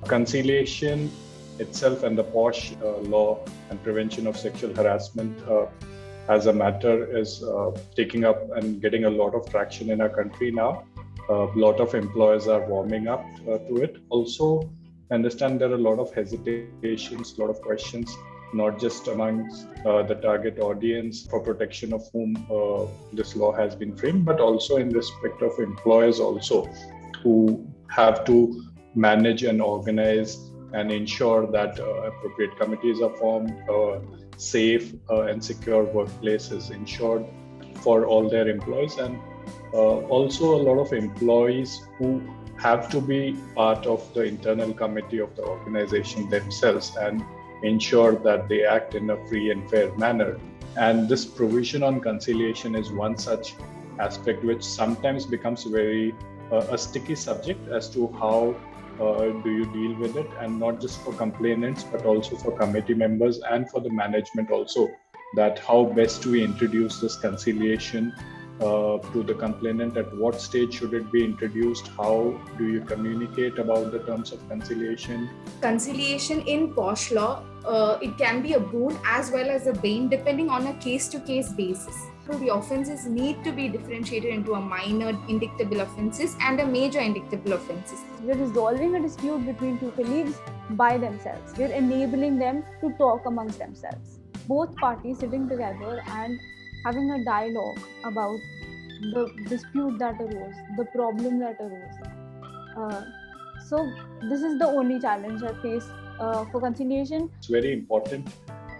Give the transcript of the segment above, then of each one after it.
Conciliation itself and the POSH law and prevention of sexual harassment as a matter is taking up and getting a lot of traction in our country now. A lot of employers are warming up to it. Also, I understand there are a lot of hesitations, a lot of questions, not just amongst the target audience for protection of whom this law has been framed, but also in respect of employers also who have to manage and organize and ensure that appropriate committees are formed, safe and secure workplace is ensured for all their employees, and also a lot of employees who have to be part of the internal committee of the organization themselves and ensure that they act in a free and fair manner. And this provision on conciliation is one such aspect which sometimes becomes very a sticky subject as to how do you deal with it, and not just for complainants but also for committee members and for the management also, that how best we introduce this conciliation to the complainant, at what stage should it be introduced, how do you communicate about the terms of conciliation. Conciliation in POSH law, it can be a boon as well as a bane depending on a case-to-case basis. So the offences need to be differentiated into a minor indictable offences and a major indictable offences. We're resolving a dispute between two colleagues by themselves. We're enabling them to talk amongst themselves. Both parties sitting together and having a dialogue about the dispute that arose, the problem that arose. So this is the only challenge I face for conciliation. It's very important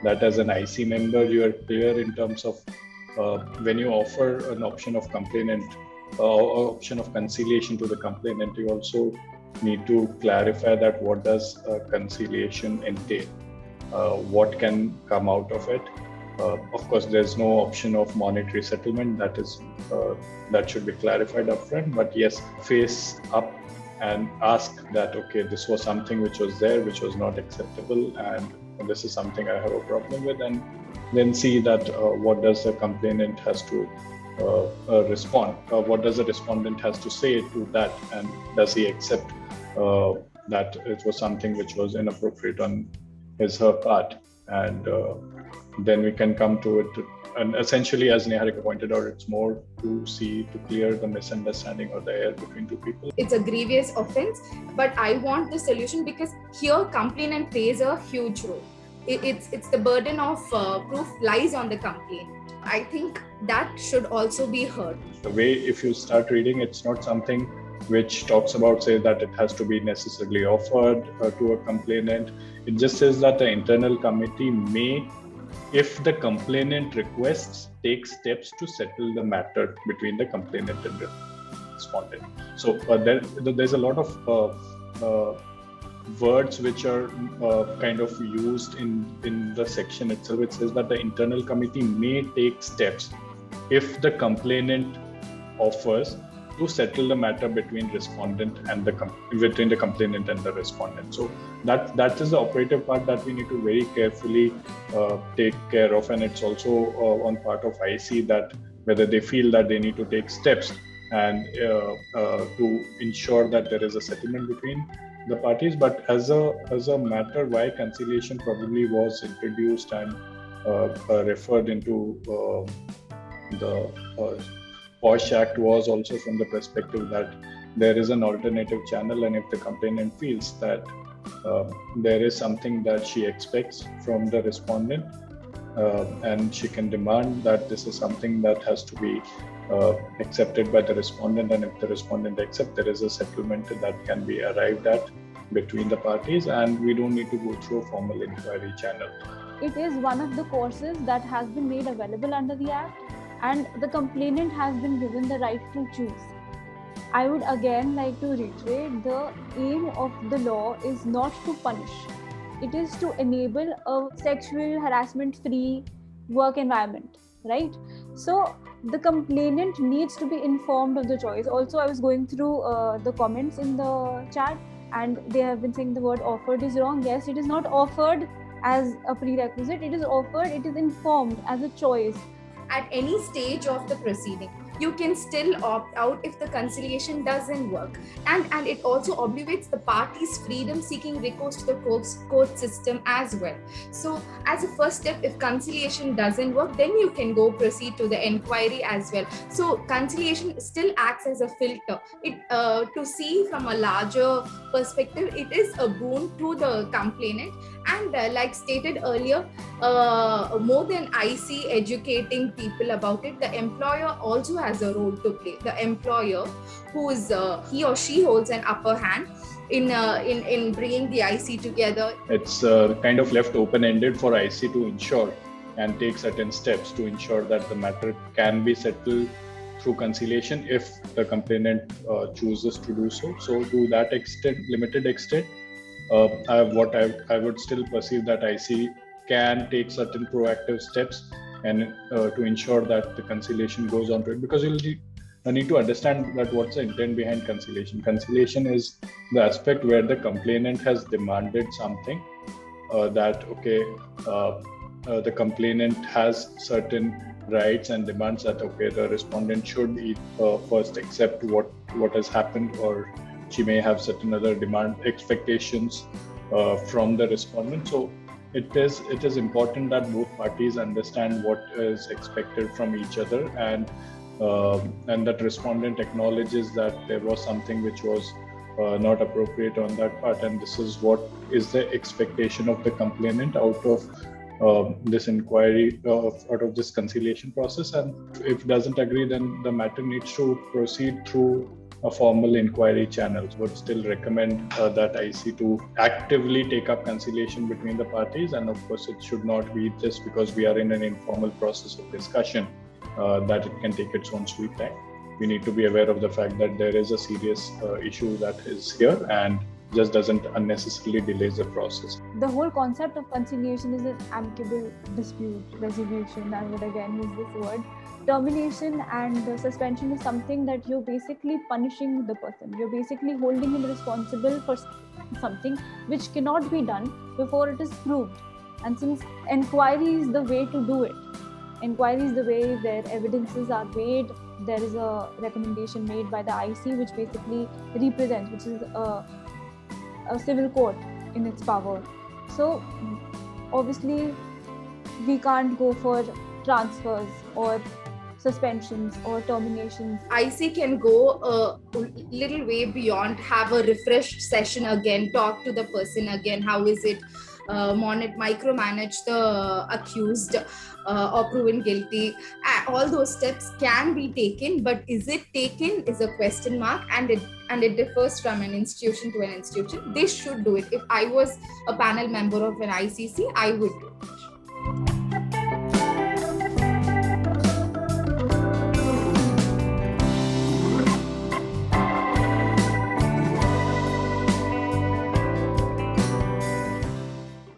that as an IC member, you are clear in terms of when you offer an option of complainant or option of conciliation to the complainant, you also need to clarify that what does conciliation entail, what can come out of it. Of course, there's no option of monetary settlement. That should be clarified upfront. But yes, face up and ask that, okay, this was something which was there, which was not acceptable, and this is something I have a problem with, and then see that what does the complainant has to respond, what does the respondent has to say to that, and does he accept that it was something which was inappropriate on her part, and then we can come to it. And essentially, as Niharika pointed out, it's more to clear the misunderstanding or the air between two people. It's a grievous offense, but I want the solution because here complainant plays a huge role. It's the burden of proof lies on the complainant. I think that should also be heard. The way, if you start reading, it's not something which talks about, say, that it has to be necessarily offered to a complainant. It just says that the internal committee may, if the complainant requests, take steps to settle the matter between the complainant and the respondent. So there's a lot of words which are kind of used in the section itself. It says that the internal committee may take steps if the complainant offers to settle the matter between respondent and between the complainant and the respondent. So that is the operative part that we need to very carefully take care of, and it's also on part of IC that whether they feel that they need to take steps and to ensure that there is a settlement between the parties. But as a matter, why conciliation probably was introduced and referred into the POSH Act was also from the perspective that there is an alternative channel, and if the complainant feels that there is something that she expects from the respondent, and she can demand that this is something that has to be accepted by the respondent, and if the respondent accepts, there is a settlement that can be arrived at between the parties, and we don't need to go through a formal inquiry channel. It is one of the courses that has been made available under the Act, and the complainant has been given the right to choose. I would again like to reiterate, the aim of the law is not to punish. It is to enable a sexual harassment-free work environment, right? So the complainant needs to be informed of the choice. Also, I was going through the comments in the chat, and they have been saying the word offered is wrong. Yes, it is not offered as a prerequisite. It is offered, it is informed as a choice. At any stage of the proceeding, you can still opt out if the conciliation doesn't work. And it also obviates the party's freedom seeking recourse to the court system as well. So as a first step, if conciliation doesn't work, then you can go proceed to the inquiry as well. So conciliation still acts as a filter. It to see from a larger perspective, it is a boon to the complainant. And like stated earlier, more than IC educating people about it, the employer also has a role to play. The employer, who is he or she holds an upper hand in bringing the IC together. It's kind of left open-ended for IC to ensure and take certain steps to ensure that the matter can be settled through conciliation if the complainant chooses to do so. So to that extent, limited extent, I would still perceive that IC can take certain proactive steps and to ensure that the conciliation goes on to it, because you'll need to understand that what's the intent behind conciliation. Conciliation is the aspect where the complainant has demanded something the complainant has certain rights and demands that the respondent should first accept what has happened, or she may have certain other expectations from the respondent. So it is important that both parties understand what is expected from each other, and that respondent acknowledges that there was something which was not appropriate on that part, and this is what is the expectation of the complainant out of this inquiry, out of this conciliation process. And if doesn't agree, then the matter needs to proceed through a formal inquiry channel. Would still recommend that IC to actively take up conciliation between the parties, and of course it should not be just because we are in an informal process of discussion that it can take its own sweet time. We need to be aware of the fact that there is a serious issue that is here and just doesn't unnecessarily delays the process. The whole concept of conciliation is an amicable dispute resolution. I would again use this word. Termination and suspension is something that you're basically punishing the person. You're basically holding him responsible for something which cannot be done before it is proved. And since inquiry is the way to do it, inquiry is the way where evidences are weighed, there is a recommendation made by the IC which basically represents, which is a civil court in its power. So obviously we can't go for transfers or suspensions or terminations. IC can go a little way beyond, have a refreshed session again, talk to the person again, how is it, micromanage the accused or proven guilty. All those steps can be taken, but is it taken is a question mark, and it differs from an institution to an institution. They should do it. If I was a panel member of an ICC, I would do it.